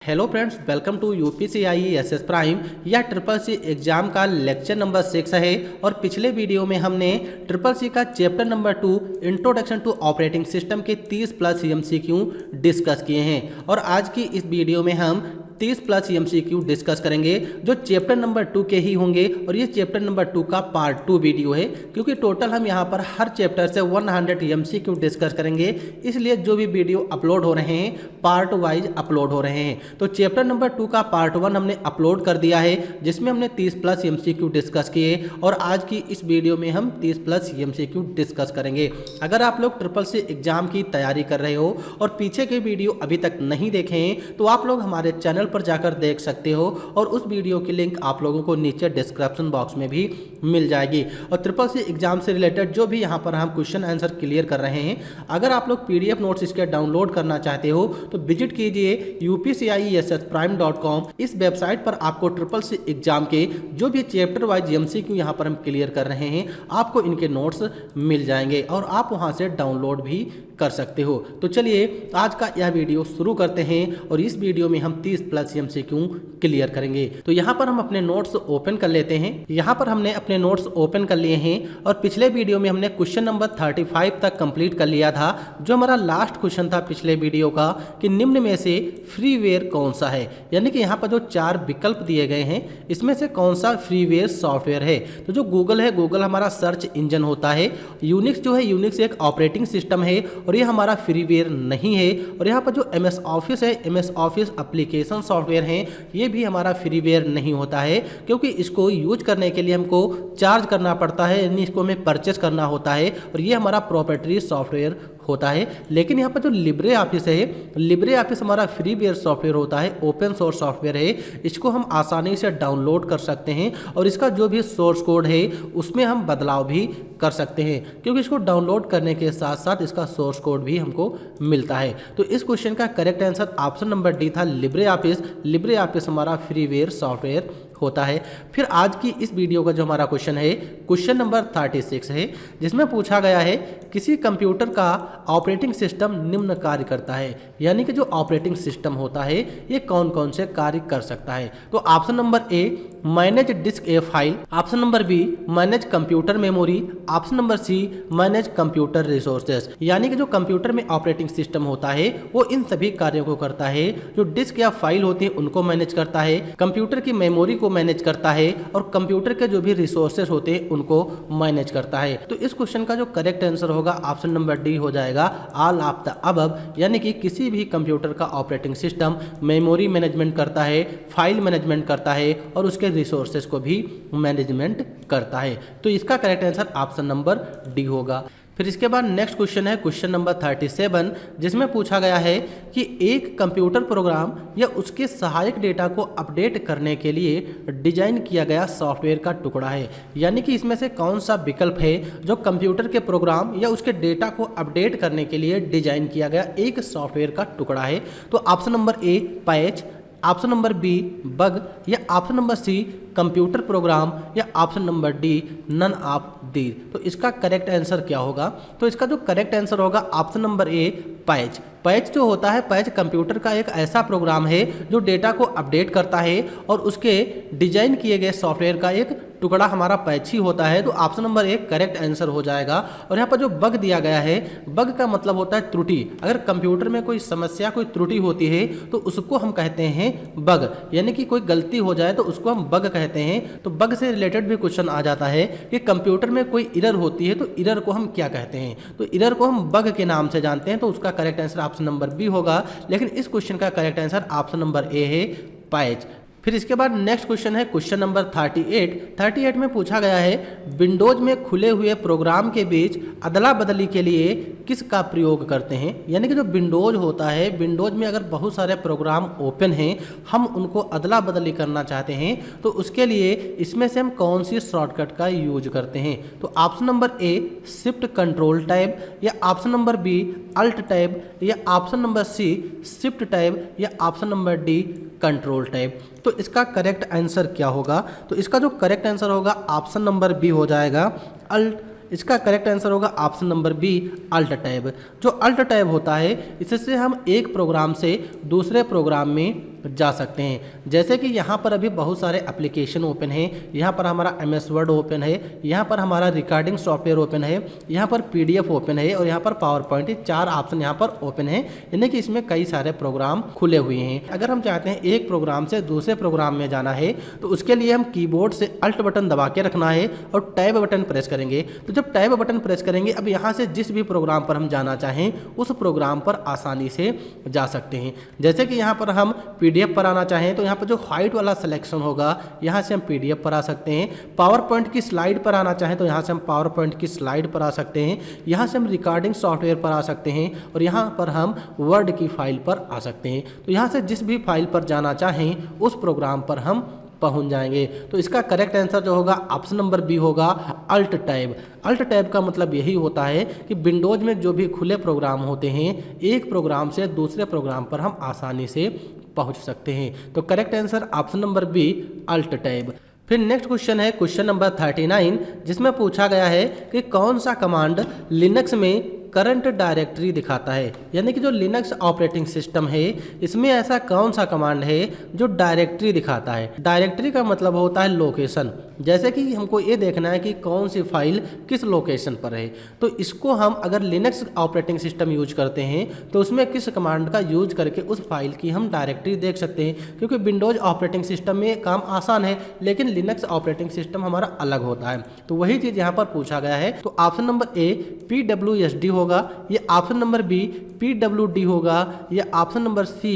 Hello friends, welcome to UPCI SS Prime. यह triple C exam का lecture number 6 है और पिछले वीडियो में हमने ट्रिपल सी का chapter number 2 introduction to operating system के 30 प्लस एमसीक्यू डिस्कस किए हैं और आज की इस वीडियो में हम 30 प्लस एमसीक्यू डिस्कस करेंगे जो चैप्टर नंबर 2 के ही होंगे और ये चैप्टर नंबर 2 का पार्ट 2 वीडियो है, क्योंकि टोटल हम यहाँ पर हर चैप्टर से 100 एमसीक्यू डिस्कस करेंगे। इसलिए जो भी वीडियो अपलोड हो रहे हैं पार्ट वाइज अपलोड हो रहे हैं। तो चैप्टर नंबर 2 का पार्ट 1 हमने अपलोड कर दिया है जिसमें हमने 30 प्लस एमसीक्यू डिस्कस किए और आज की इस वीडियो में हम 30 प्लस एमसीक्यू डिस्कस करेंगे। अगर आप लोग ट्रिपल सी एग्जाम की तैयारी कर रहे हो और पीछे के वीडियो अभी तक नहीं देखे हैं तो आप लोग हमारे चैनल पर जाकर देख सकते हो और उस वीडियो की लिंक आप लोगों को नीचे डिस्क्रिप्शन बॉक्स में भी मिल जाएगी। और ट्रिपल सी एग्जाम से रिलेटेड जो भी यहाँ पर हम क्वेश्चन आंसर क्लियर कर रहे हैं, अगर आप लोग पीडीएफ नोट्स इसके डाउनलोड करना चाहते हो तो विजिट कीजिए upciessprime.com। इस वेबसाइट पर आपको ट्रिपल सी एग्जाम के जो भी चैप्टर वाइज एमसीक्यू यहाँ पर हम क्लियर कर रहे हैं आपको इनके नोट्स मिल जाएंगे और आप वहाँ से डाउनलोड भी कर सकते हो। तो चलिए आज का यह वीडियो शुरू करते हैं और इस वीडियो में हम 30 प्लस एमसीक्यू क्लियर करेंगे। तो यहाँ पर हम अपने नोट्स ओपन कर लेते हैं। यहाँ पर हमने अपने नोट्स ओपन कर लिए हैं और पिछले वीडियो में हमने क्वेश्चन नंबर 35 तक कंप्लीट कर लिया था, जो हमारा लास्ट क्वेश्चन था पिछले वीडियो का कि निम्न में से फ्रीवेयर कौन सा है, यानी कि यहाँ पर जो 4 विकल्प दिए गए हैं इसमें से कौन सा फ्रीवेयर सॉफ्टवेयर है। तो जो गूगल है, गूगल हमारा सर्च इंजन होता है। यूनिक्स जो है, यूनिक्स एक ऑपरेटिंग सिस्टम है और ये हमारा फ्रीवेयर नहीं है। और यहाँ पर जो एमएस ऑफिस है, एमएस ऑफिस एप्लीकेशन सॉफ्टवेयर है, ये भी हमारा फ्रीवेयर नहीं होता है, क्योंकि इसको यूज करने के लिए हमको चार्ज करना पड़ता है, यानी इसको हमें परचेस करना होता है और ये हमारा प्रोप्राइटरी सॉफ्टवेयर होता है। लेकिन यहाँ पर जो लिब्रे ऑफिस है, लिब्रे ऑफिस हमारा फ्रीवेयर सॉफ्टवेयर होता है, ओपन सोर्स सॉफ्टवेयर है। इसको हम आसानी से डाउनलोड कर सकते हैं और इसका जो भी सोर्स कोड है उसमें हम बदलाव भी कर सकते हैं, क्योंकि इसको डाउनलोड करने के साथ साथ इसका सोर्स कोड भी हमको मिलता है। तो इस क्वेश्चन का correct answer option number D था, लिब्रे ऑफिस। लिब्रे ऑफिस हमारा फ्रीवेयर सॉफ्टवेयर होता है। फिर आज की इस वीडियो का जो हमारा क्वेश्चन है, क्वेश्चन नंबर 36 है, जिसमें पूछा गया है किसी कंप्यूटर का ऑपरेटिंग सिस्टम निम्न कार्य करता है, यानी कि जो ऑपरेटिंग सिस्टम होता है ये कौन कौन से कार्य कर सकता है। तो option number A manage disk a file, option number B manage computer memory, option number C manage computer resources. यानी कि जो कंप्यूटर में ऑपरेटिंग सिस्टम होता है वो इन सभी कार्यों को करता है। जो डिस्क या फाइल होती है उनको मैनेज करता है, कंप्यूटर की मेमोरी को मैनेज करता है और कंप्यूटर के जो भी रिसोर्सेज होते हैं उनको मैनेज करता है। तो इस क्वेश्चन का जो करेक्ट आंसर होगा ऑप्शन नंबर डी हो जाएगा, ऑल ऑफ द अबव। यानी कि किसी भी कंप्यूटर का ऑपरेटिंग सिस्टम मेमोरी मैनेजमेंट करता है, फाइल मैनेजमेंट करता है और उसके रिसोर्सेज को भी मैनेजमेंट करता है। तो इसका correct answer option number D होगा। फिर इसके बाद नेक्स्ट क्वेश्चन है क्वेश्चन नंबर 37, जिसमें पूछा गया है कि एक कंप्यूटर प्रोग्राम या उसके सहायक डेटा को अपडेट करने के लिए डिजाइन किया गया सॉफ्टवेयर का टुकड़ा है। यानी कि इसमें से कौन सा विकल्प है जो कंप्यूटर के प्रोग्राम या उसके डेटा को अपडेट करने के लिए डिजाइन किया गया एक सॉफ्टवेयर का टुकड़ा है। तो option number A patch, option number B bug या option number C computer program या option number D none of the. तो इसका करेक्ट आंसर क्या होगा? तो इसका जो करेक्ट आंसर होगा option number A patch. Patch जो होता है, पैच कंप्यूटर का एक ऐसा प्रोग्राम है जो डेटा को अपडेट करता है और उसके डिजाइन किए गए सॉफ्टवेयर का एक टुकड़ा हमारा पैच ही होता है। तो ऑप्शन नंबर एक करेक्ट आंसर हो जाएगा। और यहाँ पर जो बग दिया गया है, बग का मतलब होता है त्रुटि। अगर कंप्यूटर में कोई समस्या, कोई त्रुटि होती है तो उसको हम कहते हैं बग, यानी कि कोई गलती हो जाए तो उसको हम बग कहते हैं। तो बग से रिलेटेड भी क्वेश्चन आ जाता है कि कंप्यूटर में कोई एरर होती है तो एरर को हम क्या कहते हैं। तो एरर को हम बग के नाम से जानते हैं। तो उसका correct answer option number B होगा। लेकिन इस क्वेश्चन का correct answer option number A है, पैच। फिर इसके बाद नेक्स्ट क्वेश्चन है क्वेश्चन नंबर 38 में पूछा गया है विंडोज में खुले हुए प्रोग्राम के बीच अदला बदली के लिए किसका प्रयोग करते हैं। यानी कि जो विंडोज होता है, विंडोज में अगर बहुत सारे प्रोग्राम ओपन हैं, हम उनको अदला बदली करना चाहते हैं तो उसके लिए इसमें से हम कौन सी शॉर्टकट का यूज करते हैं। तो option number A shift control tab या option number B alt tab या option number C shift tab या option number D control tab. तो इसका करेक्ट आंसर क्या होगा? तो इसका जो करेक्ट आंसर होगा ऑप्शन नंबर बी हो जाएगा, अल्ट। इसका करेक्ट आंसर होगा option number B alt tab. जो अल्ट टैब होता है इससे हम एक प्रोग्राम से दूसरे प्रोग्राम में जा सकते हैं। जैसे कि यहाँ पर अभी बहुत सारे एप्लीकेशन ओपन हैं, यहाँ पर हमारा MS वर्ड ओपन है, यहाँ पर हमारा रिकॉर्डिंग सॉफ्टवेयर ओपन है, यहाँ पर PDF ओपन है और यहाँ पर पावर पॉइंट, 4 ऑप्शन यहाँ पर ओपन है, यानी कि इसमें कई सारे प्रोग्राम खुले हुए हैं। अगर हम चाहते हैं एक प्रोग्राम से दूसरे प्रोग्राम में जाना है तो उसके लिए हम कीबोर्ड से अल्ट बटन दबा के रखना है और टैब बटन प्रेस करेंगे। तो जब टैब बटन प्रेस करेंगे, अब यहाँ से जिस भी प्रोग्राम पर हम जाना चाहें उस प्रोग्राम पर आसानी से जा सकते हैं। जैसे कि यहाँ पर हम PDF पर आना चाहें तो यहाँ पर जो व्हाइट वाला सिलेक्शन होगा यहाँ से हम PDF पर आ सकते हैं। पावर पॉइंट की स्लाइड पर आना चाहें तो यहाँ से हम पावर पॉइंट की स्लाइड पर आ सकते हैं। यहाँ से हम रिकॉर्डिंग सॉफ्टवेयर पर आ सकते हैं और यहाँ पर हम वर्ड की फाइल पर आ सकते हैं। तो यहाँ से जिस भी फाइल पर जाना चाहें उस प्रोग्राम पर हम पहुंच जाएंगे। तो इसका करेक्ट आंसर जो होगा ऑप्शन नंबर बी होगा, अल्ट टैब। अल्ट टैब का मतलब यही होता है कि विंडोज में जो भी खुले प्रोग्राम होते हैं, एक प्रोग्राम से दूसरे प्रोग्राम पर हम आसानी से पहुंच सकते हैं। तो correct answer option number B, alt tab. फिर नेक्स्ट क्वेश्चन है क्वेश्चन नंबर 39, जिसमें पूछा गया है कि कौन सा कमांड लिनक्स में करंट डायरेक्टरी दिखाता है। यानी कि जो लिनक्स ऑपरेटिंग सिस्टम है इसमें ऐसा कौन सा कमांड है जो डायरेक्टरी दिखाता है। डायरेक्टरी का मतलब होता है लोकेशन। जैसे कि हमको ये देखना है कि कौन सी फाइल किस लोकेशन पर है, तो इसको हम अगर लिनक्स ऑपरेटिंग सिस्टम यूज करते हैं तो उसमें किस कमांड का यूज करके उस फाइल की हम डायरेक्टरी देख सकते हैं। क्योंकि विंडोज ऑपरेटिंग सिस्टम में काम आसान है, लेकिन लिनक्स ऑपरेटिंग सिस्टम हमारा अलग होता है। तो वही चीज़ यहाँ पर पूछा गया है। तो ऑप्शन नंबर ए PWSD होगा, ये ऑप्शन नंबर बी PWD होगा, या ऑप्शन नंबर सी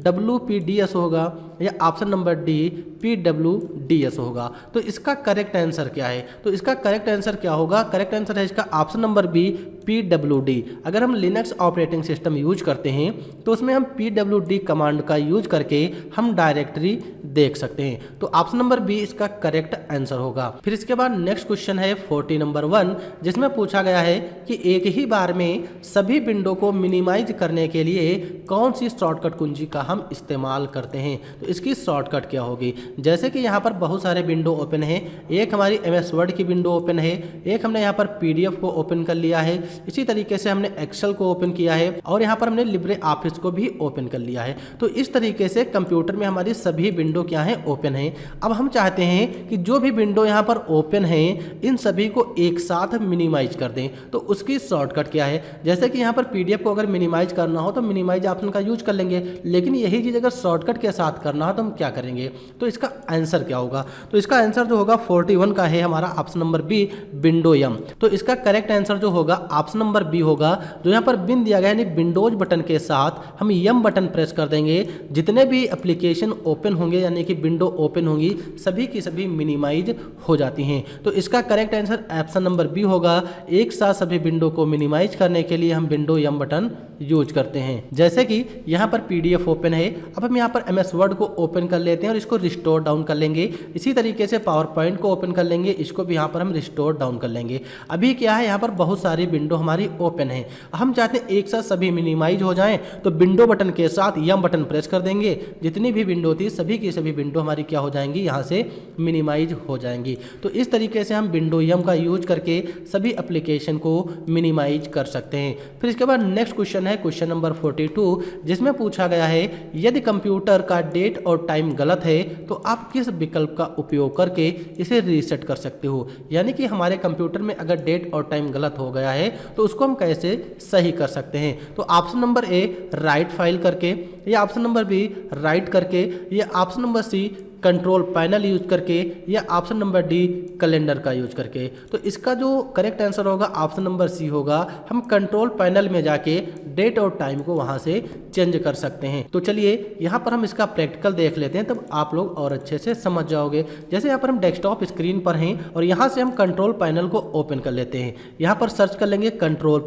WPDS होगा, या ऑप्शन नंबर डी PWDS होगा। तो इसका करेक्ट आंसर क्या है? तो इसका करेक्ट आंसर क्या होगा? करेक्ट आंसर है इसका ऑप्शन नंबर बी PWD। अगर हम लिनक्स ऑपरेटिंग सिस्टम यूज करते हैं तो उसमें हम PWD कमांड का यूज करके हम डायरेक्टरी देख सकते हैं। तो ऑप्शन नंबर बी इसका करेक्ट आंसर होगा। फिर इसके बाद नेक्स्ट क्वेश्चन है 40 नंबर 1, जिसमें पूछा गया है कि एक ही बार में सभी विंडो को मिनिमाइज करने के लिए कौन सी शॉर्टकट कुंजी का हम इस्तेमाल करते हैं। तो इसकी शॉर्टकट क्या होगी? जैसे कि यहाँ पर बहुत सारे विंडो ओपन है, एक हमारी MS वर्ड की विंडो ओपन है, एक हमने यहाँ पर PDF को ओपन कर लिया है, इसी तरीके से हमने एक्सेल को ओपन किया है और यहाँ पर हमने लिब्रे ऑफिस को भी ओपन कर लिया है। तो इस तरीके से कंप्यूटर में हमारी सभी विंडो क्या है? ओपन है। अब हम चाहते हैं कि जो भी विंडो यहाँ पर ओपन है इन सभी को एक साथ मिनिमाइज कर दें। तो उसकी शॉर्टकट क्या है? जैसे कि यहाँ पर PDF को अगर मिनिमाइज करना हो तो मिनिमाइज ऑप्शन का यूज कर लेंगे, लेकिन यही चीज़ अगर शॉर्टकट के साथ करना हो तो हम क्या करेंगे? तो इसका आंसर क्या होगा? तो इसका आंसर जो होगा 41 का है हमारा ऑप्शन नंबर बी विंडो यम। तो इसका करेक्ट आंसर जो होगा ऑप्शन नंबर बी होगा। जो यहाँ पर बिन दिया गया है, यानी विंडोज बटन के साथ हम यम बटन प्रेस कर देंगे, जितने भी एप्लीकेशन ओपन होंगे यानी कि विंडो ओपन होंगी सभी की सभी मिनिमाइज हो जाती हैं। तो इसका correct answer option number B होगा। एक साथ सभी विंडो को मिनिमाइज करने के लिए हम विंडो यम बटन यूज करते हैं। जैसे कि यहाँ पर PDF ओपन है, अब हम यहाँ पर MS वर्ड को ओपन कर लेते हैं और इसको रिस्टोर डाउन कर लेंगे। इसी तरीके से पावर पॉइंट को ओपन कर लेंगे, इसको भी यहाँ पर हम रिस्टोर डाउन कर लेंगे। अभी क्या है, यहाँ पर बहुत सारी विंडो हमारी ओपन है, हम चाहते हैं एक साथ सभी मिनिमाइज हो जाएं, तो विंडो बटन के साथ यम बटन प्रेस कर देंगे, जितनी भी विंडो थी सभी की सभी विंडो हमारी क्या हो जाएंगी? यहाँ से मिनिमाइज हो जाएंगी। तो इस तरीके से हम विंडो यम का यूज करके सभी एप्लीकेशन को मिनिमाइज कर सकते हैं। फिर इसके बाद नेक्स्ट क्वेश्चन है क्वेश्चन नंबर 42, जिसमें पूछा गया है यदि कंप्यूटर का डेट और टाइम गलत है तो आप किस विकल्प का उपयोग करके इसे रीसेट कर सकते हो। यानी कि हमारे कंप्यूटर में अगर डेट और टाइम गलत हो गया है तो उसको हम कैसे सही कर सकते हैं। तो option number A right file करके, या ऑप्शन नंबर बी राइट करके, या option number C control panel use करके, या ऑप्शन नंबर डी कैलेंडर का यूज करके। तो इसका जो करेक्ट आंसर होगा ऑप्शन नंबर सी होगा। हम कंट्रोल पैनल में जाके डेट और टाइम को वहां से चेंज कर सकते हैं। तो चलिए यहाँ पर हम इसका प्रैक्टिकल देख लेते हैं, तब आप लोग और अच्छे से समझ जाओगे। जैसे यहाँ पर हम डेस्कटॉप स्क्रीन पर हैं और यहाँ से हम कंट्रोल पैनल को ओपन कर लेते हैं। यहाँ पर सर्च कर लेंगे कंट्रोल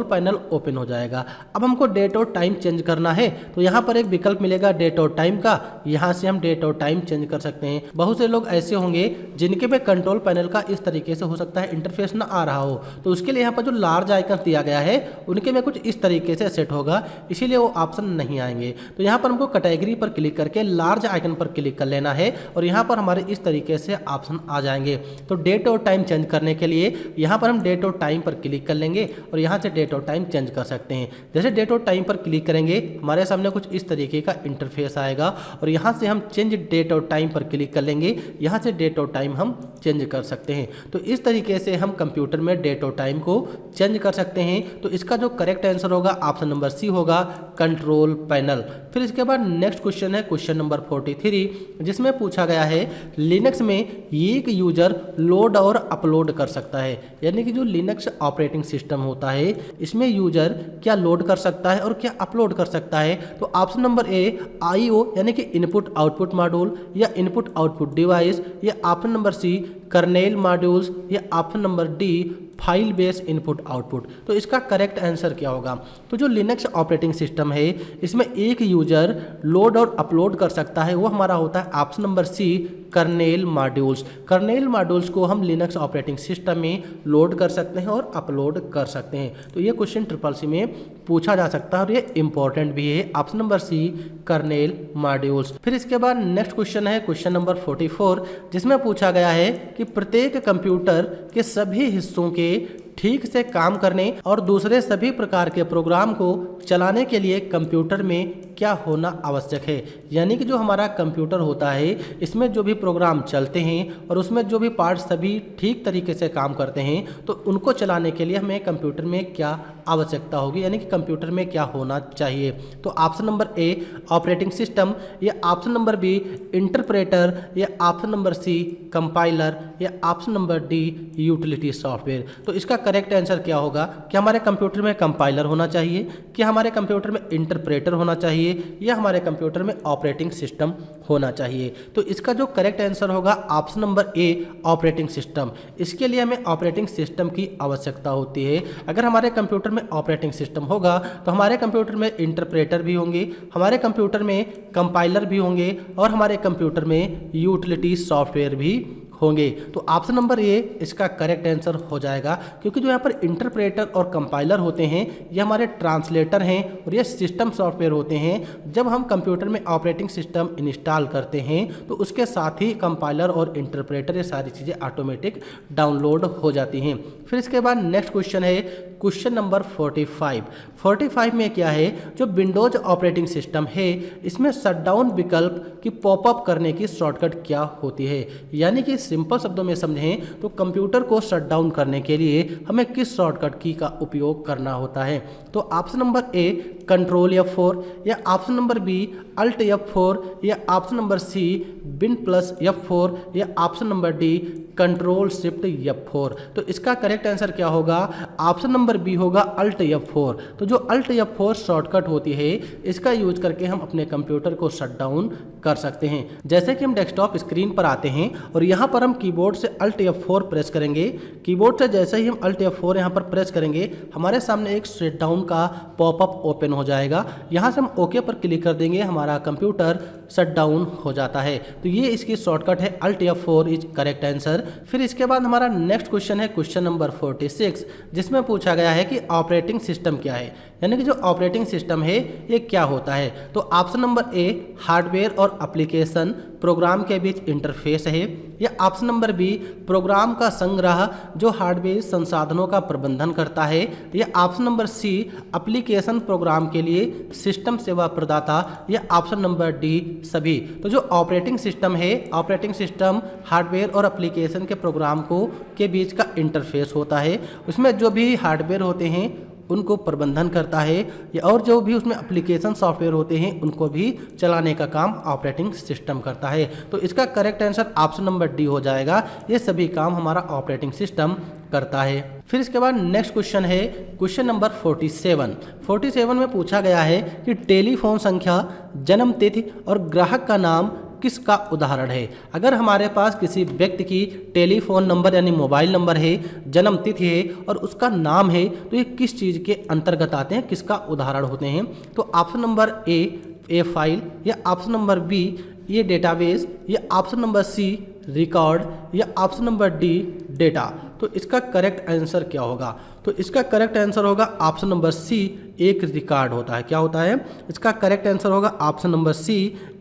पैनल ओपन हो जाएगा। अब हमको डेट और टाइम चेंज करना है तो यहाँ पर एक विकल्प मिलेगा डेट और टाइम का, यहाँ से हम डेट और टाइम चेंज कर सकते हैं। बहुत से लोग ऐसे होंगे जिनके पे कंट्रोल पैनल का इस तरीके से हो सकता है इंटरफेस ना आ रहा हो, तो उसके लिए यहाँ पर जो लार्ज आइकन दिया गया है उनके में कुछ इस तरीके से सेट होगा, इसीलिए वो ऑप्शन नहीं आएंगे। तो यहाँ पर हमको कैटेगरी पर क्लिक करके लार्ज आइकन पर क्लिक कर लेना है और यहाँ पर हमारे इस तरीके से ऑप्शन आ जाएंगे। तो डेट और टाइम चेंज करने के लिए यहाँ पर हम डेट और टाइम पर क्लिक कर लेंगे और यहाँ से डेट और टाइम चेंज कर सकते हैं। जैसे डेट और टाइम पर क्लिक करेंगे हमारे सामने कुछ इस तरीके का इंटरफेस आएगा और यहाँ से हम चेंज डेट और टाइम पर क्लिक कर लेंगे, यहाँ से डेट और टाइम हम चेंज कर सकते हैं। तो इस तरीके से हम कंप्यूटर में डेट और टाइम को चेंज कर सकते हैं। तो इसका जो करेक्ट आंसर होगा ऑप्शन नंबर सी होगा, कंट्रोल पैनल। फिर इसके बाद नेक्स्ट क्वेश्चन है क्वेश्चन नंबर 43, जिसमें पूछा गया है लिनक्स में एक यूजर लोड और अपलोड कर सकता है, यानी कि जो लिनक्स ऑपरेटिंग सिस्टम होता है इसमें यूजर क्या लोड कर सकता है और क्या अपलोड कर सकता है। तो ऑप्शन नंबर ए IO यानी कि इनपुट आउटपुट मॉड्यूल या इनपुट आउटपुट डिवाइस, या option number C kernel modules, या option number D file based input output. तो इसका करेक्ट आंसर क्या होगा। तो जो लिनक्स ऑपरेटिंग सिस्टम है इसमें एक यूजर लोड और अपलोड कर सकता है, वो हमारा होता है option number C kernel modules. Kernel modules को हम लिनक्स ऑपरेटिंग सिस्टम में लोड कर सकते हैं और अपलोड कर सकते हैं। तो ये क्वेश्चन CCC में पूछा जा सकता है और ये इंपॉर्टेंट भी है, option number C kernel modules. फिर इसके बाद नेक्स्ट क्वेश्चन है क्वेश्चन नंबर 44, जिसमें पूछा गया है कि प्रत्येक कंप्यूटर के सभी हिस्सों के ठीक से काम करने और दूसरे सभी प्रकार के प्रोग्राम को चलाने के लिए कंप्यूटर में क्या होना आवश्यक है। यानी कि जो हमारा कंप्यूटर होता है इसमें जो भी प्रोग्राम चलते हैं और उसमें जो भी पार्ट सभी ठीक तरीके से काम करते हैं, तो उनको चलाने के लिए हमें कंप्यूटर में क्या आवश्यकता होगी, यानी कि कंप्यूटर में क्या होना चाहिए। तो ऑप्शन नंबर ए ऑपरेटिंग सिस्टम, या ऑप्शन नंबर बी इंटरप्रेटर, या ऑप्शन नंबर सी कंपाइलर, या option number D utility software. तो इसका करेक्ट आंसर क्या होगा। क्या हमारे कंप्यूटर में कंपाइलर होना चाहिए, क्या हमारे कंप्यूटर में इंटरप्रेटर होना चाहिए, या हमारे कंप्यूटर में ऑपरेटिंग सिस्टम होना चाहिए। तो इसका जो करेक्ट आंसर होगा ऑप्शन नंबर ए ऑपरेटिंग सिस्टम। इसके लिए हमें ऑपरेटिंग सिस्टम की आवश्यकता होती है। अगर हमारे कंप्यूटर में ऑपरेटिंग सिस्टम होगा तो हमारे कंप्यूटर में इंटरप्रेटर भी होंगे, हमारे कंप्यूटर में कंपाइलर भी होंगे और हमारे कंप्यूटर में यूटिलिटी सॉफ्टवेयर भी होंगे। तो ऑप्शन नंबर ए इसका करेक्ट आंसर हो जाएगा, क्योंकि जो यहाँ पर इंटरप्रेटर और कंपाइलर होते हैं ये हमारे ट्रांसलेटर हैं और ये सिस्टम सॉफ्टवेयर होते हैं। जब हम कंप्यूटर में ऑपरेटिंग सिस्टम इंस्टॉल करते हैं तो उसके साथ ही कंपाइलर और इंटरप्रेटर ये सारी चीज़ें ऑटोमेटिक डाउनलोड हो जाती हैं। फिर इसके बाद नेक्स्ट क्वेश्चन है क्वेश्चन नंबर 45 में क्या है, जो विंडोज ऑपरेटिंग सिस्टम है इसमें शटडाउन विकल्प की पॉपअप करने की शॉर्टकट क्या होती है। यानी कि सिंपल शब्दों में समझें तो कंप्यूटर को शटडाउन करने के लिए हमें किस शॉर्टकट की का उपयोग करना होता है। तो ऑप्शन नंबर ए कंट्रोल F4, या option number B alt F4, या ऑप्शन नंबर सी Win+F4, या option number D control shift F4। तो इसका करेक्ट आंसर क्या होगा, ऑप्शन नंबर बी होगा अल्ट F4। तो जो अल्ट F4 शॉर्टकट होती है इसका यूज करके हम अपने कंप्यूटर को शट डाउन कर सकते हैं। जैसे कि हम डेस्कटॉप स्क्रीन पर आते हैं और यहाँ पर हम कीबोर्ड से अल्ट F4 प्रेस करेंगे। कीबोर्ड से जैसे ही हम अल्ट F4 यहाँ पर प्रेस करेंगे हमारे सामने एक शट डाउन का पॉपअप ओपन हो जाएगा। यहाँ से हम ओके पर क्लिक कर देंगे, हमारा कंप्यूटर शट डाउन हो जाता है। तो ये इसकी शॉर्टकट है, alt F4 is correct answer. फिर इसके बाद हमारा नेक्स्ट क्वेश्चन है क्वेश्चन नंबर 46, जिसमें पूछा गया है कि ऑपरेटिंग सिस्टम क्या है, यानी कि जो ऑपरेटिंग सिस्टम है ये क्या होता है। तो ऑप्शन नंबर ए हार्डवेयर और एप्लीकेशन प्रोग्राम के बीच इंटरफेस है, या ऑप्शन नंबर बी प्रोग्राम का संग्रह जो हार्डवेयर संसाधनों का प्रबंधन करता है, या option number C application program के लिए सिस्टम सेवा प्रदाता, या ऑप्शन नंबर डी सभी। तो जो ऑपरेटिंग सिस्टम है, ऑपरेटिंग सिस्टम हार्डवेयर और एप्लीकेशन के प्रोग्राम को के बीच का इंटरफेस होता है। उसमें जो भी हार्डवेयर होते हैं उनको प्रबंधन करता है, या और जो भी उसमें एप्लीकेशन सॉफ्टवेयर होते हैं उनको भी चलाने का काम ऑपरेटिंग सिस्टम करता है। तो इसका correct answer option number D हो जाएगा, ये सभी काम हमारा ऑपरेटिंग सिस्टम करता है। फिर इसके बाद नेक्स्ट क्वेश्चन है क्वेश्चन नंबर 47 में पूछा गया है कि टेलीफोन संख्या, जन्म तिथि और ग्राहक का नाम किसका उदाहरण है। अगर हमारे पास किसी व्यक्ति की टेलीफोन नंबर यानी मोबाइल नंबर है, जन्म तिथि है और उसका नाम है, तो ये किस चीज़ के अंतर्गत आते हैं, किसका उदाहरण होते हैं। तो ऑप्शन नंबर ए ए फाइल, या ऑप्शन नंबर बी ये डेटाबेस, या ऑप्शन नंबर सी रिकॉर्ड, या ऑप्शन नंबर डी डेटा। तो इसका करेक्ट आंसर क्या होगा? तो इसका करेक्ट आंसर होगा ऑप्शन नंबर सी, एक रिकॉर्ड होता है। क्या होता है? इसका करेक्ट आंसर होगा ऑप्शन नंबर सी,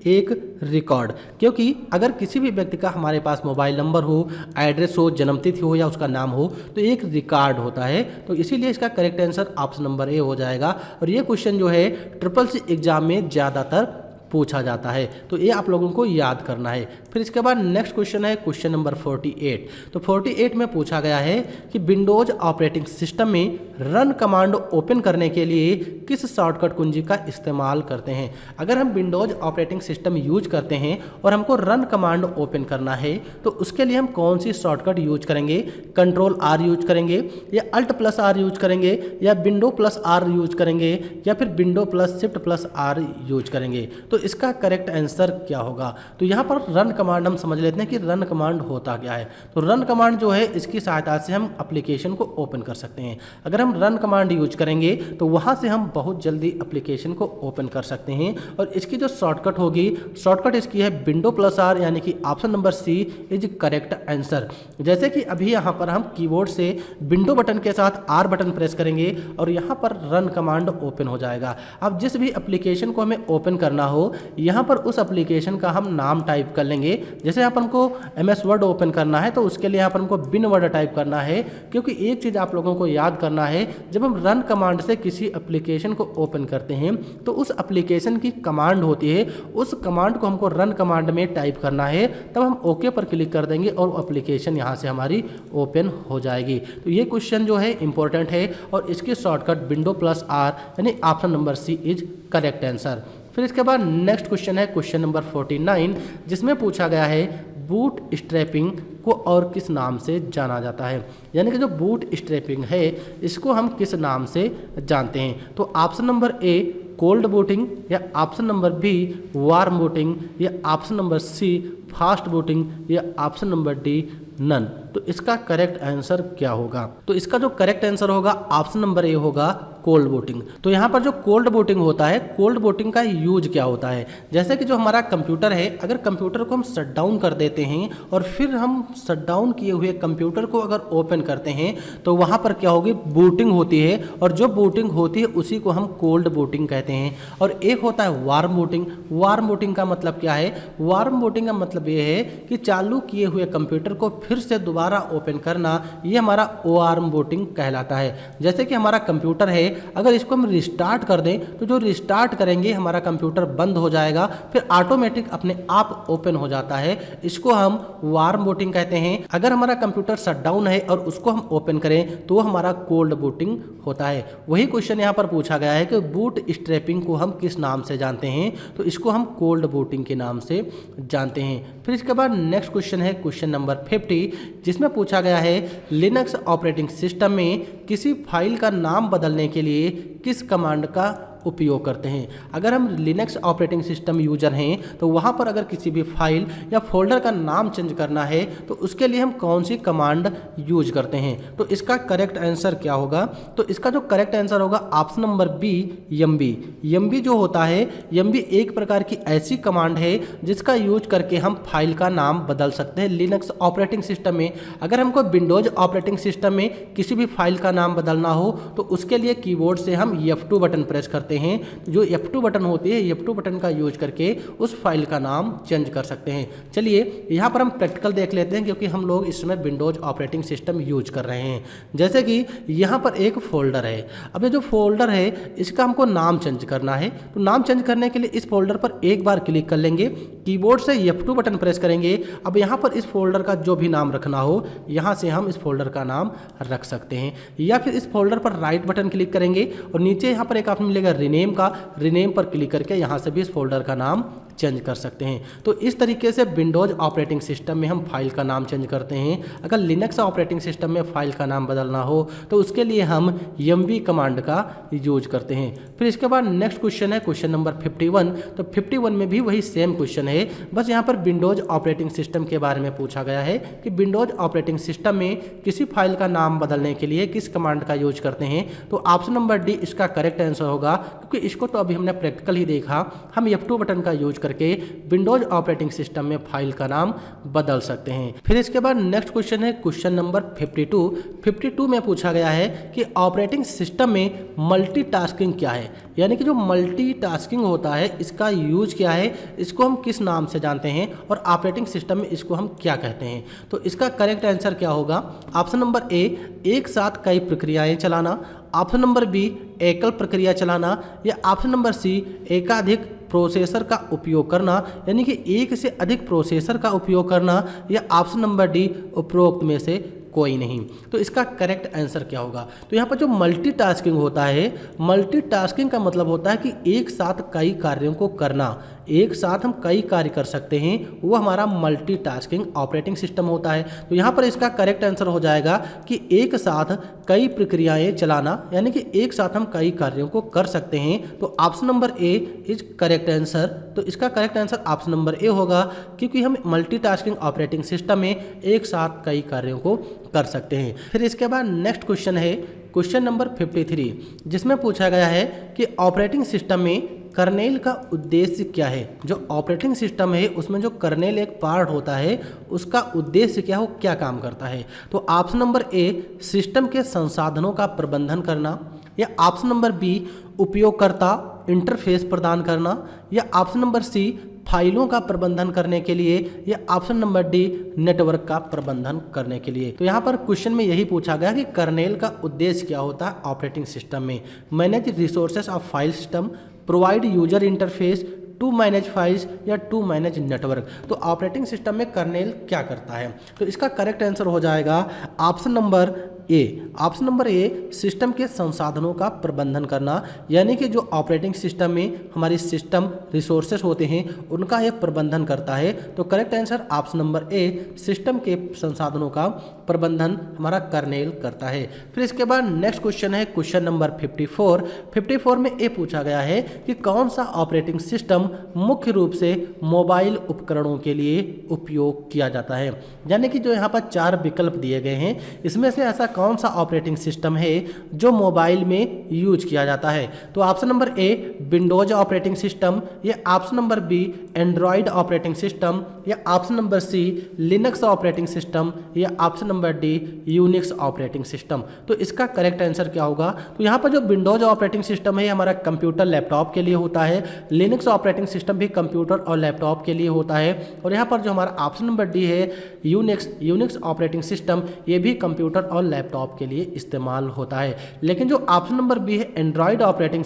एक रिकॉर्ड। क्योंकि अगर किसी भी व्यक्ति का हमारे पास मोबाइल नंबर हो, एड्रेस हो, जन्मतिथि हो या उसका नाम हो तो एक रिकॉर्ड होता है। तो इसीलिए इसका करेक्ट आंसर ऑप्शन नंबर ए हो जाएगा। और ये क्वेश्चन जो है ट्रिपल सी एग्जाम में ज़्यादातर पूछा जाता है, तो ये आप लोगों को याद करना है। फिर इसके बाद नेक्स्ट क्वेश्चन है क्वेश्चन नंबर 48। तो 48 में पूछा गया है कि विंडोज ऑपरेटिंग सिस्टम में रन कमांड ओपन करने के लिए किस शॉर्टकट कुंजी का इस्तेमाल करते हैं। अगर हम विंडोज ऑपरेटिंग सिस्टम यूज करते हैं और हमको रन कमांड ओपन करना है तो उसके लिए हम कौन सी शॉर्टकट यूज करेंगे? कंट्रोल आर यूज करेंगे, या अल्ट प्लस आर यूज करेंगे, या विंडो प्लस आर यूज करेंगे, या फिर window plus shift plus R use करेंगे? तो इसका करेक्ट आंसर क्या होगा? तो यहाँ पर रन कमांड हम समझ लेते हैं कि रन कमांड होता क्या है। तो रन कमांड जो है इसकी सहायता से हम एप्लीकेशन को ओपन कर सकते हैं। अगर हम रन कमांड यूज करेंगे तो वहाँ से हम बहुत जल्दी एप्लीकेशन को ओपन कर सकते हैं। और इसकी जो शॉर्टकट होगी, शॉर्टकट इसकी है विंडो प्लस आर, यानी कि option number C is correct answer. जैसे कि अभी यहाँ पर हम कीबोर्ड से विंडो बटन के साथ आर बटन प्रेस करेंगे और यहाँ पर रन कमांड ओपन हो जाएगा। अब जिस भी एप्लीकेशन को हमें ओपन करना हो यहाँ पर उस एप्लीकेशन का हम नाम टाइप कर लेंगे। जैसे यहाँ पर हमको MS वर्ड ओपन करना है तो उसके लिए यहाँ पर हमको बिन वर्ड टाइप करना है। क्योंकि एक चीज़ आप लोगों को याद करना है, जब हम रन कमांड से किसी एप्लीकेशन को ओपन करते हैं तो उस एप्लीकेशन की कमांड होती है, उस कमांड को हमको रन कमांड में टाइप करना है। तब हम ओके पर क्लिक कर देंगे और एप्लीकेशन यहाँ से हमारी ओपन हो जाएगी। तो ये क्वेश्चन जो है इंपॉर्टेंट है और इसकी शॉर्टकट विंडो प्लस आर यानी option number C is correct answer. फिर इसके बाद नेक्स्ट क्वेश्चन है क्वेश्चन नंबर 49, जिसमें पूछा गया है बूट स्ट्रैपिंग को और किस नाम से जाना जाता है। यानी कि जो बूट स्ट्रैपिंग है इसको हम किस नाम से जानते हैं। तो option number A cold booting, या option number B warm booting, या option number C fast booting, या ऑप्शन नंबर डी नन। तो इसका करेक्ट आंसर क्या होगा? तो इसका जो करेक्ट आंसर होगा ऑप्शन नंबर ए होगा कोल्ड बूटिंग। तो यहाँ पर जो कोल्ड बूटिंग होता है, कोल्ड बूटिंग का यूज क्या होता है? जैसे कि जो हमारा कंप्यूटर है, अगर कंप्यूटर को हम शट डाउन कर देते हैं और फिर हम शट डाउन किए हुए कंप्यूटर को अगर ओपन करते हैं तो वहाँ पर क्या होगी? बूटिंग होती है। और जो बूटिंग होती है उसी को हम कोल्ड बूटिंग कहते हैं। और एक होता है वार्म बूटिंग। वार्म बूटिंग का मतलब क्या है? वार्म बूटिंग का मतलब ये है कि चालू किए हुए कंप्यूटर को फिर से दोबारा ओपन करना, ये हमारा वार्म बूटिंग कहलाता है। जैसे कि हमारा कंप्यूटर है, अगर इसको हम रिस्टार्ट कर दें तो जो रिस्टार्ट करेंगे हमारा कंप्यूटर बंद हो जाएगा, फिर ऑटोमेटिक अपने आप ओपन हो जाता है। इसको हम वार्म बूटिंग कहते हैं। अगर हमारा कंप्यूटर शट डाउन है और उसको हम ओपन करें तो हमारा कोल्ड बूटिंग होता है। वही क्वेश्चन यहाँ पर पूछा गया है कि बूट स्ट्रैपिंग को हम किस नाम से जानते हैं? तो इसको हम कोल्ड बूटिंग के नाम से जानते हैं। फिर इसके बाद नेक्स्ट क्वेश्चन है क्वेश्चन नंबर 50, जिसमें पूछा गया है लिनक्स ऑपरेटिंग सिस्टम में किसी फाइल का नाम बदलने के लिए किस कमांड का उपयोग करते हैं। अगर हम लिनक्स ऑपरेटिंग सिस्टम यूजर हैं तो वहाँ पर अगर किसी भी फाइल या फोल्डर का नाम चेंज करना है तो उसके लिए हम कौन सी कमांड यूज करते हैं। तो इसका करेक्ट आंसर क्या होगा? तो इसका जो करेक्ट आंसर होगा option number B MB. MB जो होता है, एमबी एक प्रकार की ऐसी कमांड है जिसका यूज करके हम फाइल का नाम बदल सकते हैं लिनक्स ऑपरेटिंग सिस्टम में। अगर हमको विंडोज ऑपरेटिंग सिस्टम में किसी भी फाइल का नाम बदलना हो तो उसके लिए कीबोर्ड से हम F2 बटन प्रेस करते हैं। जो F2 बटन होती है, F2 बटन का यूज करके उस फाइल का नाम चेंज कर सकते हैं। चलिए यहाँ पर हम प्रैक्टिकल देख लेते हैं, क्योंकि हम लोग इसमें विंडोज ऑपरेटिंग सिस्टम यूज कर रहे हैं। जैसे कि यहाँ पर एक फोल्डर है। अब ये जो फोल्डर है इसका हमको नाम चेंज करना है। तो नाम चेंज करने के लिए इस फोल्डर पर एक बार क्लिक कर लेंगे, कीबोर्ड से F2 बटन प्रेस करेंगे। अब यहाँ पर इस फोल्डर का जो भी नाम रखना हो यहाँ से हम इस फोल्डर का नाम रख सकते हैं। या फिर इस फोल्डर पर राइट बटन क्लिक करेंगे और नीचे यहाँ पर एक ऑप्शन मिलेगा रीनेम का, रीनेम पर क्लिक करके यहाँ से भी इस फोल्डर का नाम चेंज कर सकते हैं। तो इस तरीके से विंडोज ऑपरेटिंग सिस्टम में हम फाइल का नाम चेंज करते हैं। अगर लिनक्स ऑपरेटिंग सिस्टम में फाइल का नाम बदलना हो तो उसके लिए हम एमवी कमांड का यूज करते हैं। फिर इसके बाद नेक्स्ट क्वेश्चन है क्वेश्चन नंबर 51। तो 51 में भी वही सेम क्वेश्चन है, बस यहाँ पर विंडोज ऑपरेटिंग सिस्टम के बारे में पूछा गया है कि विंडोज ऑपरेटिंग सिस्टम में किसी फाइल का नाम बदलने के लिए किस कमांड का यूज करते हैं। तो ऑप्शन नंबर डी इसका करेक्ट आंसर होगा, क्योंकि क्योंकि इसको तो अभी हमने प्रैक्टिकल ही देखा, हम F2 बटन का यूज करके विंडोज ऑपरेटिंग सिस्टम में फाइल का नाम बदल सकते हैं। फिर इसके बाद नेक्स्ट क्वेश्चन है क्वेश्चन नंबर 52 में पूछा गया है कि ऑपरेटिंग सिस्टम में मल्टीटास्किंग क्या है, यानी कि जो मल्टीटास्किंग होता है इसका यूज क्या है, इसको हम किस नाम से जानते हैं और ऑपरेटिंग सिस्टम में इसको हम क्या कहते हैं। तो इसका करेक्ट आंसर क्या होगा? ऑप्शन नंबर ए, एक साथ कई प्रक्रियाएं चलाना, ऑप्शन नंबर बी, एकल प्रक्रिया चलाना, या ऑप्शन नंबर सी, एकाधिक प्रोसेसर का उपयोग करना, यानी कि एक से अधिक प्रोसेसर का उपयोग करना, या ऑप्शन नंबर डी, उपरोक्त में से कोई नहीं। तो इसका करेक्ट आंसर क्या होगा? तो यहाँ पर जो मल्टीटास्किंग होता है, मल्टीटास्किंग का मतलब होता है कि एक साथ कई कार्यों को करना, एक साथ हम कई कार्य कर सकते हैं, वो हमारा मल्टीटास्किंग ऑपरेटिंग सिस्टम होता है। तो यहाँ पर इसका करेक्ट आंसर हो जाएगा कि एक साथ कई प्रक्रियाएं चलाना, यानी कि एक साथ हम कई कार्यों को कर सकते हैं। तो option number A is correct answer. तो इसका correct answer option number A होगा, क्योंकि हम मल्टीटास्किंग ऑपरेटिंग सिस्टम में एक साथ कई कार्यों को कर सकते हैं। फिर इसके बाद नेक्स्ट क्वेश्चन है क्वेश्चन नंबर 53, जिसमें पूछा गया है कि ऑपरेटिंग सिस्टम में कर्नेल का उद्देश्य क्या है। जो ऑपरेटिंग सिस्टम है उसमें जो कर्नेल एक पार्ट होता है उसका उद्देश्य क्या हो, क्या काम करता है। तो ऑप्शन नंबर ए, सिस्टम के संसाधनों का प्रबंधन करना, या ऑप्शन नंबर बी, उपयोगकर्ता इंटरफेस प्रदान करना, या ऑप्शन नंबर सी, फाइलों का प्रबंधन करने के लिए, या ऑप्शन नंबर डी, नेटवर्क का प्रबंधन करने के लिए। तो यहाँ पर क्वेश्चन में यही पूछा गया कि कर्नेल का उद्देश्य क्या होता है ऑपरेटिंग सिस्टम में। Manage resources of file system, provide user interface, to manage files, या टू मैनेज नेटवर्क। तो ऑपरेटिंग सिस्टम में कर्नेल क्या करता है? तो इसका करेक्ट आंसर हो जाएगा option number A. Option number A, system के संसाधनों का प्रबंधन करना, यानी कि जो ऑपरेटिंग सिस्टम में हमारी सिस्टम रिसोर्सेस होते हैं उनका एक प्रबंधन करता है। तो correct answer option number A, system के संसाधनों का प्रबंधन हमारा कर्नेल करता है। फिर इसके बाद नेक्स्ट क्वेश्चन है क्वेश्चन नंबर 54 में ये पूछा गया है कि कौन सा ऑपरेटिंग सिस्टम मुख्य रूप से मोबाइल उपकरणों के लिए उपयोग किया जाता है। यानी कि जो यहाँ पर 4 विकल्प दिए गए हैं, इसमें से ऐसा कौन सा ऑपरेटिंग सिस्टम है जो मोबाइल में यूज किया जाता है। तो option number A, Windows operating system, या option number B, Android operating system, या option number C, Linux operating system, या option number D, Unix operating system. तो इसका करेक्ट आंसर क्या होगा? तो यहाँ पर जो विंडोज ऑपरेटिंग सिस्टम है हमारा कंप्यूटर लैपटॉप के लिए होता है, लिनक्स ऑपरेटिंग सिस्टम भी कंप्यूटर और लैपटॉप के लिए होता है, और यहाँ पर जो हमारा ऑप्शन नंबर डी है यूनिक्स ऑपरेटिंग सिस्टम, ये भी कंप्यूटर और लैपटॉप के लिए इस्तेमाल होता है। लेकिन जो ऑप्शन नंबर बी है एंड्रॉयड ऑपरेटिंग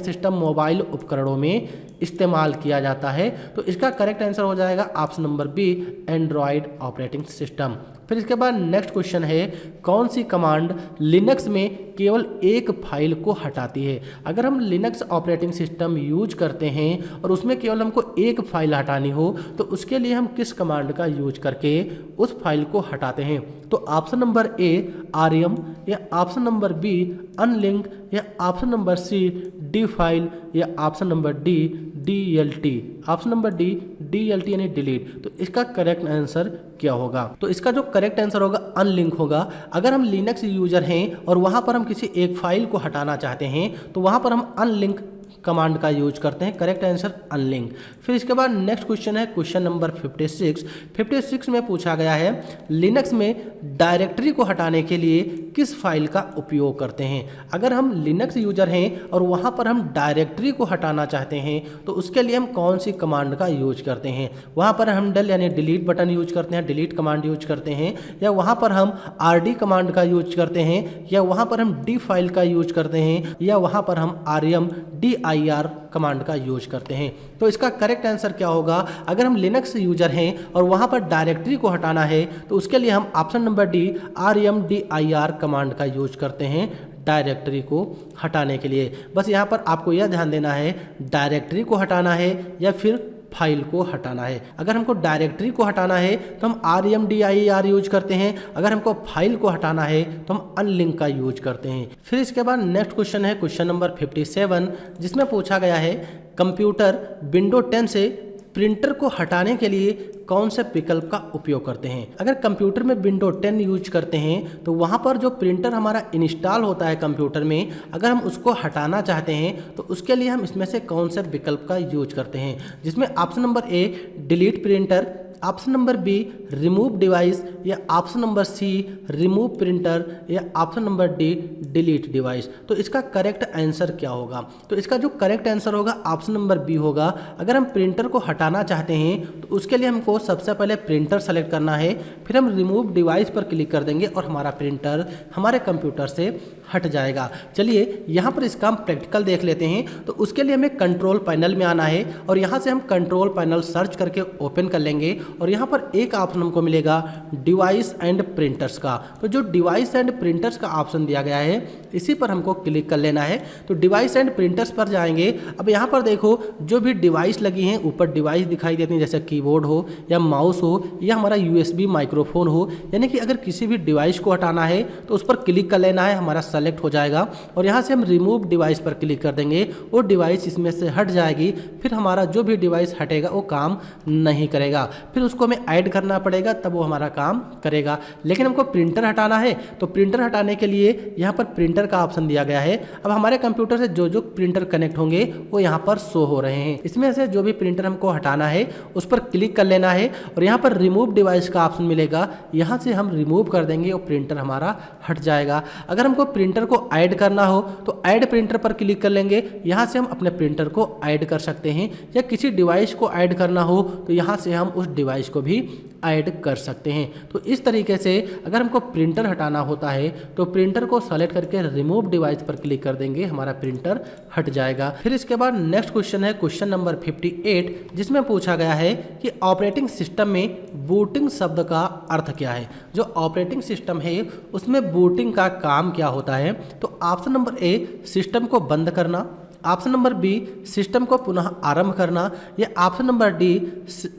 सिस्टम मोबाइल उपकरणों में इस्तेमाल किया जाता है। तो इसका करेक्ट आंसर हो जाएगा option number B, Android operating system. फिर इसके बाद नेक्स्ट क्वेश्चन है कौन सी कमांड लिनक्स में केवल एक फाइल को हटाती है। अगर हम लिनक्स ऑपरेटिंग सिस्टम यूज करते हैं और उसमें केवल हमको एक फाइल हटानी हो तो उसके लिए हम किस कमांड का यूज करके उस फाइल को हटाते हैं। तो ऑप्शन नंबर ए rm, या ऑप्शन नंबर बी अनलिंक, या option number C D file, या option number D DLT। Option number D DLT यानी डिलीट। तो इसका करेक्ट आंसर क्या होगा? तो इसका जो करेक्ट आंसर होगा अनलिंक होगा। अगर हम लिनक्स यूजर हैं और वहां पर हम किसी एक फाइल को हटाना चाहते हैं तो वहां पर हम अनलिंक कमांड का यूज करते हैं। Correct answer unlink. फिर इसके बाद नेक्स्ट क्वेश्चन है क्वेश्चन नंबर 56 में पूछा गया है लिनक्स में डायरेक्टरी को हटाने के लिए किस फाइल का उपयोग करते हैं। अगर हम लिनक्स यूजर हैं और वहां पर हम डायरेक्टरी को हटाना चाहते हैं तो उसके लिए हम कौन सी कमांड का यूज करते हैं। वहां पर हम del यानी डिलीट बटन यूज करते हैं, डिलीट कमांड यूज करते हैं, या वहां पर हम rd कमांड का यूज करते हैं, या वहां पर हम d फाइल का यूज करते हैं, या वहां पर हम rm dir कमांड का यूज करते हैं। तो इसका करेक्ट आंसर क्या होगा? अगर हम लिनक्स यूजर हैं और वहां पर डायरेक्टरी को हटाना है तो उसके लिए हम option number D rmdir command का यूज करते हैं डायरेक्टरी को हटाने के लिए। बस यहाँ पर आपको यह ध्यान देना है डायरेक्टरी को हटाना है या फिर फाइल को हटाना है। अगर हमको डायरेक्टरी को हटाना है तो हम rmdir यूज करते हैं, अगर हमको फाइल को हटाना है तो हम अनलिंक का यूज करते हैं। फिर इसके बाद नेक्स्ट क्वेश्चन है क्वेश्चन नंबर 57 जिसमें पूछा गया है कंप्यूटर विंडो 10 से प्रिंटर को हटाने के लिए कौन से विकल्प का उपयोग करते हैं। अगर कंप्यूटर में विंडो 10 यूज करते हैं तो वहाँ पर जो प्रिंटर हमारा इंस्टॉल होता है कंप्यूटर में, अगर हम उसको हटाना चाहते हैं तो उसके लिए हम इसमें से कौन से विकल्प का यूज करते हैं, जिसमें option number A delete printer, option number B remove device, या option number C remove printer, या option number D delete device. तो इसका करेक्ट आंसर क्या होगा? तो इसका जो करेक्ट आंसर होगा ऑप्शन नंबर बी होगा। अगर हम प्रिंटर को हटाना चाहते हैं तो उसके लिए हमको सबसे पहले प्रिंटर सेलेक्ट करना है, फिर हम रिमूव डिवाइस पर क्लिक कर देंगे और हमारा प्रिंटर हमारे कंप्यूटर से हट जाएगा। चलिए यहाँ पर इसका हम प्रैक्टिकल देख लेते हैं। तो उसके लिए हमें कंट्रोल पैनल में आना है और यहाँ से हम कंट्रोल पैनल सर्च करके ओपन कर लेंगे और यहाँ पर एक ऑप्शन हमको मिलेगा डिवाइस एंड प्रिंटर्स का। तो जो डिवाइस एंड प्रिंटर्स का ऑप्शन दिया गया है इसी पर हमको क्लिक कर लेना है। तो डिवाइस एंड प्रिंटर्स पर जाएंगे। अब यहाँ पर देखो जो भी डिवाइस लगी हैं ऊपर डिवाइस दिखाई देती हैं, जैसे कीबोर्ड हो या माउस हो या हमारा USB माइक्रोफोन हो, यानी कि अगर किसी भी डिवाइस को हटाना है तो उस पर क्लिक कर लेना है, हमारा सेलेक्ट हो जाएगा और यहाँ से हम रिमूव डिवाइस पर क्लिक कर देंगे, वो डिवाइस इसमें से हट जाएगी। फिर हमारा जो भी डिवाइस हटेगा वो काम नहीं करेगा, फिर उसको हमें ऐड करना पड़ेगा तब वो हमारा काम करेगा। लेकिन हमको प्रिंटर हटाना है तो प्रिंटर हटाने के लिए यहाँ पर प्रिंटर का ऑप्शन दिया गया है। अब हमारे कंप्यूटर से जो जो प्रिंटर कनेक्ट होंगे वो यहाँ पर शो हो रहे हैं। इसमें से जो भी प्रिंटर हमको हटाना है उस पर क्लिक कर लेना है और यहाँ पर रिमूव डिवाइस का ऑप्शन मिलेगा, यहाँ से हम रिमूव कर देंगे और प्रिंटर हमारा हट जाएगा। अगर हमको प्रिंटर को ऐड करना हो तो ऐड प्रिंटर पर क्लिक कर लेंगे, यहाँ से हम अपने प्रिंटर को ऐड कर सकते हैं, या किसी डिवाइस को ऐड करना हो तो यहाँ से हम उस डिवाइस को भी ऐड कर सकते हैं। तो इस तरीके से अगर हमको प्रिंटर हटाना होता है तो प्रिंटर को सेलेक्ट करके रिमूव डिवाइस पर क्लिक कर देंगे, हमारा प्रिंटर हट जाएगा। फिर इसके बाद नेक्स्ट क्वेश्चन है क्वेश्चन नंबर 58, जिसमें पूछा गया है कि ऑपरेटिंग सिस्टम में बूटिंग शब्द का अर्थ क्या है। जो ऑपरेटिंग सिस्टम है उसमें बूटिंग का काम क्या होता है। तो ऑप्शन नंबर ए सिस्टम को बंद करना, ऑप्शन नंबर बी सिस्टम को पुनः आरंभ करना, या option number D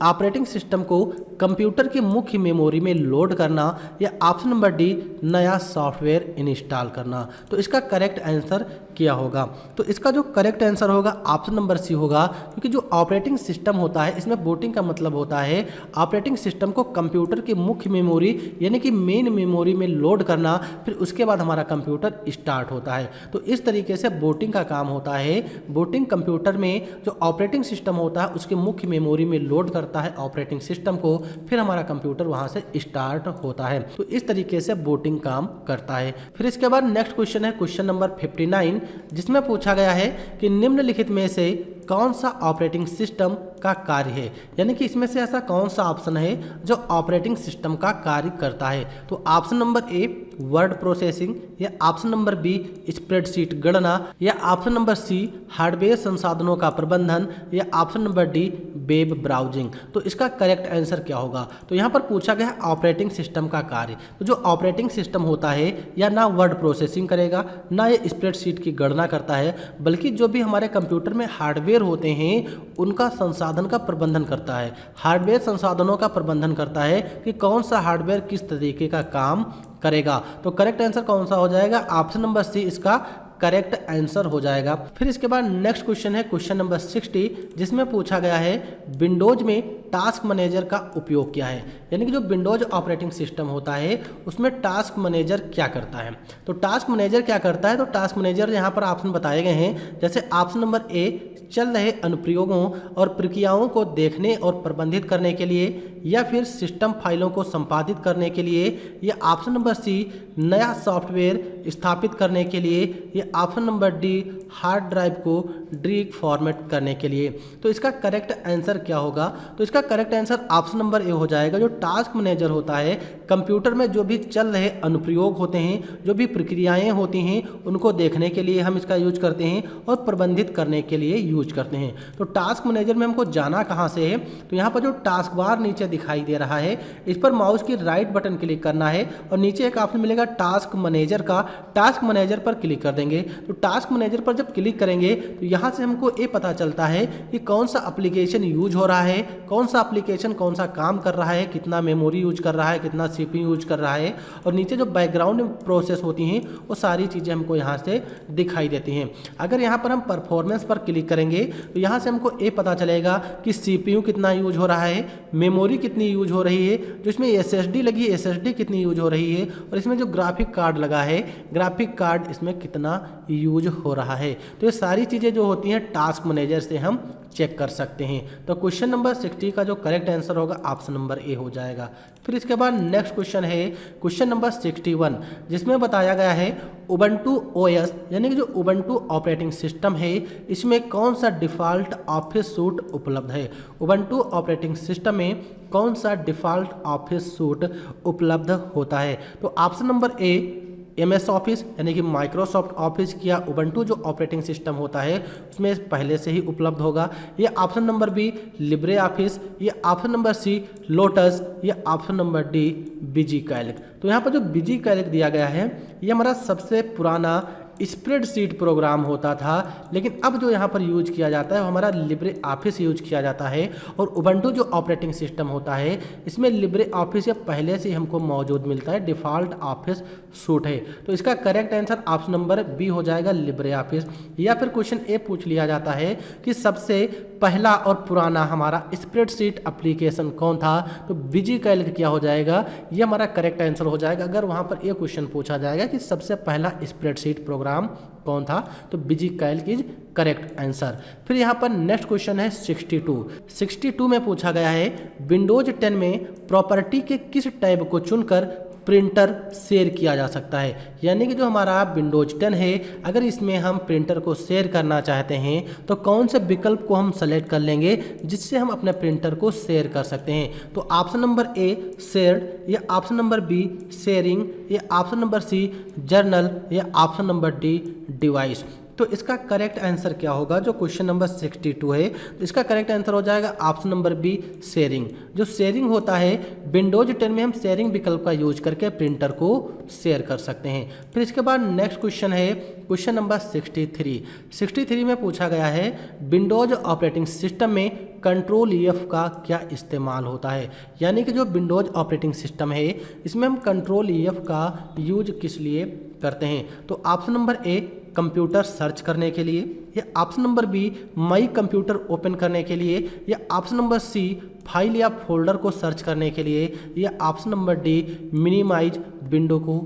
operating system को कंप्यूटर की मुख्य मेमोरी में लोड करना, या ऑप्शन नंबर डी नया सॉफ्टवेयर इंस्टॉल करना। तो इसका करेक्ट आंसर क्या होगा? तो इसका जो करेक्ट आंसर होगा ऑप्शन नंबर सी होगा, क्योंकि जो ऑपरेटिंग सिस्टम होता है इसमें बूटिंग का मतलब होता है ऑपरेटिंग सिस्टम को कंप्यूटर की मुख्य मेमोरी यानी कि मेन मेमोरी में लोड करना, फिर उसके बाद हमारा कंप्यूटर स्टार्ट होता है। तो इस तरीके से बूटिंग का काम होता है। बूटिंग कंप्यूटर में जो ऑपरेटिंग सिस्टम होता है उसकी मुख्य मेमोरी में लोड करता है ऑपरेटिंग सिस्टम को, फिर हमारा कंप्यूटर वहां से स्टार्ट होता है। तो इस तरीके से बूटिंग काम करता है। फिर इसके बाद नेक्स्ट क्वेश्चन है क्वेश्चन नंबर 59, जिसमें पूछा गया है कि निम्नलिखित में से कौन सा ऑपरेटिंग सिस्टम का कार्य है, यानी कि इसमें से ऐसा कौन सा ऑप्शन है जो ऑपरेटिंग सिस्टम का कार्य करता है। तो option number a word processing, या ऑप्शन नंबर बी स्प्रेडशीट गणना, या ऑप्शन नंबर सी हार्डवेयर संसाधनों का प्रबंधन, या option number D web browsing. तो इसका करेक्ट आंसर क्या होगा? तो यहाँ पर पूछा गया ऑपरेटिंग सिस्टम का कार्य। तो जो ऑपरेटिंग सिस्टम होता है या ना वर्ड प्रोसेसिंग करेगा, ना ये स्प्रेडशीट की गणना करता है, बल्कि जो भी हमारे कंप्यूटर में हार्डवेयर होते हैं उनका संसाधन का प्रबंधन करता है। हार्डवेयर संसाधनों का प्रबंधन करता है कि कौन सा हार्डवेयर किस तरीके का काम करेगा। तो करेक्ट आंसर कौन सा हो जाएगा? ऑप्शन नंबर सी इसका करेक्ट आंसर हो जाएगा। फिर इसके बाद नेक्स्ट क्वेश्चन है क्वेश्चन नंबर 60, जिसमें पूछा गया है विंडोज में टास्क मैनेजर का उपयोग क्या है, यानी कि जो विंडोज ऑपरेटिंग सिस्टम होता है उसमें टास्क मैनेजर क्या करता है। तो टास्क मैनेजर क्या करता है? तो टास्क मैनेजर यहाँ पर ऑप्शन बताए गए हैं, जैसे ऑप्शन नंबर ए चल रहे अनुप्रयोगों और प्रक्रियाओं को देखने और प्रबंधित करने के लिए, या फिर सिस्टम फाइलों को संपादित करने के लिए, या ऑप्शन नंबर सी नया सॉफ्टवेयर स्थापित करने के लिए, या option number D hard drive को ड्रीक फॉर्मेट करने के लिए। तो इसका करेक्ट आंसर क्या होगा? तो इसका करेक्ट आंसर ऑप्शन नंबर ए हो जाएगा। जो टास्क मैनेजर होता है कंप्यूटर में जो भी चल रहे अनुप्रयोग होते हैं, जो भी प्रक्रियाएं होती हैं, उनको देखने के लिए हम इसका यूज करते हैं और प्रबंधित करने के लिए यूज करते हैं। तो टास्क मैनेजर में हमको जाना कहाँ से है? तो यहाँ पर जो टास्क बार नीचे दिखाई दे रहा है इस पर माउस की राइट बटन क्लिक करना है और नीचे एक ऑप्शन मिलेगा टास्क मैनेजर का। टास्क मैनेजर पर क्लिक कर देंगे करेंगे तो टास्क मैनेजर पर जब क्लिक करेंगे तो यहाँ से हमको ये पता चलता है कि कौन सा एप्लीकेशन यूज हो रहा है, कौन सा एप्लीकेशन कौन सा काम कर रहा है, कितना मेमोरी यूज कर रहा है, कितना CPU यूज कर रहा है, और नीचे जो बैकग्राउंड प्रोसेस होती हैं वो सारी चीज़ें हमको यहाँ से दिखाई देती हैं। अगर यहाँ पर हम परफॉर्मेंस पर क्लिक करेंगे तो यहाँ से हमको ये पता चलेगा कि CPU कितना यूज हो रहा है, मेमोरी कितनी यूज हो रही है, जो इसमें SSD लगी है SSD कितनी यूज हो रही है, और इसमें जो ग्राफिक कार्ड लगा है ग्राफिक कार्ड इसमें कितना यूज हो रहा है। तो ये सारी चीज़ें जो होती हैं टास्क मैनेजर से हम चेक कर सकते हैं। तो क्वेश्चन नंबर 60 का जो करेक्ट आंसर होगा ऑप्शन नंबर ए हो जाएगा। फिर इसके बाद नेक्स्ट क्वेश्चन है क्वेश्चन नंबर 61, जिसमें बताया गया है उबंटू OS यानी कि जो उबंटू ऑपरेटिंग सिस्टम है इसमें कौन सा डिफ़ॉल्ट ऑफिस सूट उपलब्ध है। उबंटू ऑपरेटिंग सिस्टम में कौन सा डिफ़ॉल्ट ऑफिस सूट उपलब्ध होता है। तो option number A MS office यानी कि माइक्रोसॉफ्ट ऑफिस या उबंटू जो ऑपरेटिंग सिस्टम होता है उसमें पहले से ही उपलब्ध होगा, या option number B Libre office, या ऑप्शन नंबर सी लोटस, या option number D BG calc. तो यहाँ पर जो बीजी कैल्क दिया गया है ये हमारा सबसे पुराना स्प्रेडशीट प्रोग्राम होता था, लेकिन अब जो यहाँ पर यूज किया जाता है वो हमारा लिब्रे ऑफिस यूज किया जाता है। और उबंटू जो ऑपरेटिंग सिस्टम होता है इसमें लिब्रे ऑफिस या पहले से हमको मौजूद मिलता है, डिफ़ॉल्ट ऑफिस सूट है। तो इसका correct answer option number B हो जाएगा लिब्रे ऑफिस। या फिर क्वेश्चन ए पूछ लिया जाता है कि सबसे पहला और पुराना हमारा स्प्रेडशीट एप्लीकेशन कौन था, तो बीजी कैल्क क्या हो जाएगा, ये हमारा करेक्ट आंसर हो जाएगा। अगर वहाँ पर ये क्वेश्चन पूछा जाएगा कि सबसे पहला स्प्रेडशीट प्रोग्राम कौन था तो बीजी कैल्क इज करेक्ट आंसर। फिर यहाँ पर नेक्स्ट क्वेश्चन है 62 में पूछा गया है विंडोज 10 में प्रॉपर्टी के किस टैब को चुनकर प्रिंटर शेयर किया जा सकता है। यानी कि जो हमारा विंडोज 10 है अगर इसमें हम प्रिंटर को शेयर करना चाहते हैं तो कौन से विकल्प को हम सेलेक्ट कर लेंगे जिससे हम अपने प्रिंटर को शेयर कर सकते हैं। तो ऑप्शन नंबर ए शेयर्ड, या ऑप्शन नंबर बी शेयरिंग, या ऑप्शन नंबर सी जर्नल, या ऑप्शन नंबर डी डिवाइस। तो इसका करेक्ट आंसर क्या होगा जो क्वेश्चन नंबर 62 है, तो इसका करेक्ट आंसर हो जाएगा ऑप्शन नंबर बी शेयरिंग। जो शेयरिंग होता है विंडोज 10 में हम शेयरिंग विकल्प का यूज करके प्रिंटर को शेयर कर सकते हैं। फिर इसके बाद नेक्स्ट क्वेश्चन है क्वेश्चन नंबर 63 में पूछा गया है विंडोज ऑपरेटिंग सिस्टम में कंट्रोल F का क्या इस्तेमाल होता है। यानी कि जो विंडोज ऑपरेटिंग सिस्टम है इसमें हम कंट्रोल F का यूज किस लिए करते हैं। तो option number A computer search करने के लिए, या option number B my computer open करने के लिए, या ऑप्शन नंबर सी फाइल या फोल्डर को सर्च करने के लिए, या option number D minimize window को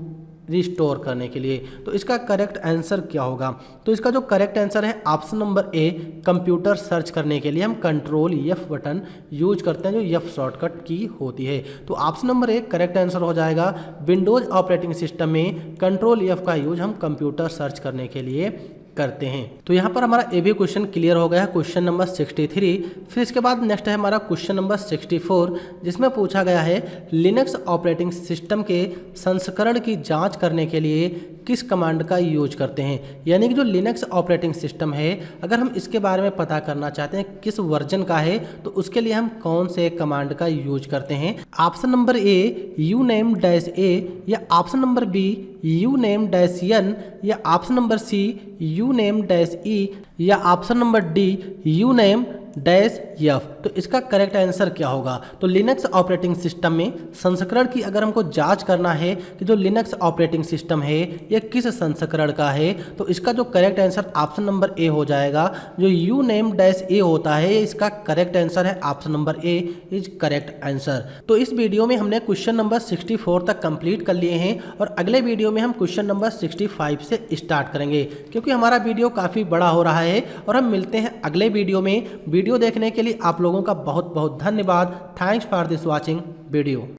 रिस्टोर करने के लिए। तो इसका करेक्ट आंसर क्या होगा, तो इसका जो करेक्ट आंसर है option number A computer search करने के लिए हम कंट्रोल F बटन यूज करते हैं जो F शॉर्टकट की होती है। तो option number A correct answer हो जाएगा विंडोज ऑपरेटिंग सिस्टम में कंट्रोल F का यूज हम कंप्यूटर सर्च करने के लिए करते हैं। तो यहाँ पर हमारा ये भी क्वेश्चन क्लियर हो गया है क्वेश्चन नंबर 63। फिर इसके बाद नेक्स्ट है हमारा क्वेश्चन नंबर 64 जिसमें पूछा गया है लिनक्स ऑपरेटिंग सिस्टम के संस्करण की जांच करने के लिए किस कमांड का यूज करते हैं। यानी कि जो लिनक्स ऑपरेटिंग सिस्टम है अगर हम इसके बारे में पता करना चाहते हैं किस वर्जन का है तो उसके लिए हम कौन से कमांड का यूज करते हैं। ऑप्शन नंबर ए uname-a, या ऑप्शन नंबर बी uname-n, या ऑप्शन नंबर सी uname-e, या ऑप्शन नंबर डी uname-f। तो इसका करेक्ट आंसर क्या होगा, तो लिनक्स ऑपरेटिंग सिस्टम में संस्करण की अगर हमको जांच करना है कि जो लिनक्स ऑपरेटिंग सिस्टम है ये किस संस्करण का है तो इसका जो करेक्ट आंसर ऑप्शन नंबर ए हो जाएगा। जो uname-a होता है इसका करेक्ट आंसर है option number A is correct answer. तो इस वीडियो में हमने क्वेश्चन नंबर 64 तक कंप्लीट कर लिए हैं और अगले वीडियो में हम क्वेश्चन नंबर 65 से स्टार्ट करेंगे क्योंकि हमारा वीडियो काफ़ी बड़ा हो रहा है। और हम मिलते हैं अगले वीडियो में। वीडियो देखने के लिए आप लोगों का बहुत बहुत धन्यवाद। Thanks for this watching video.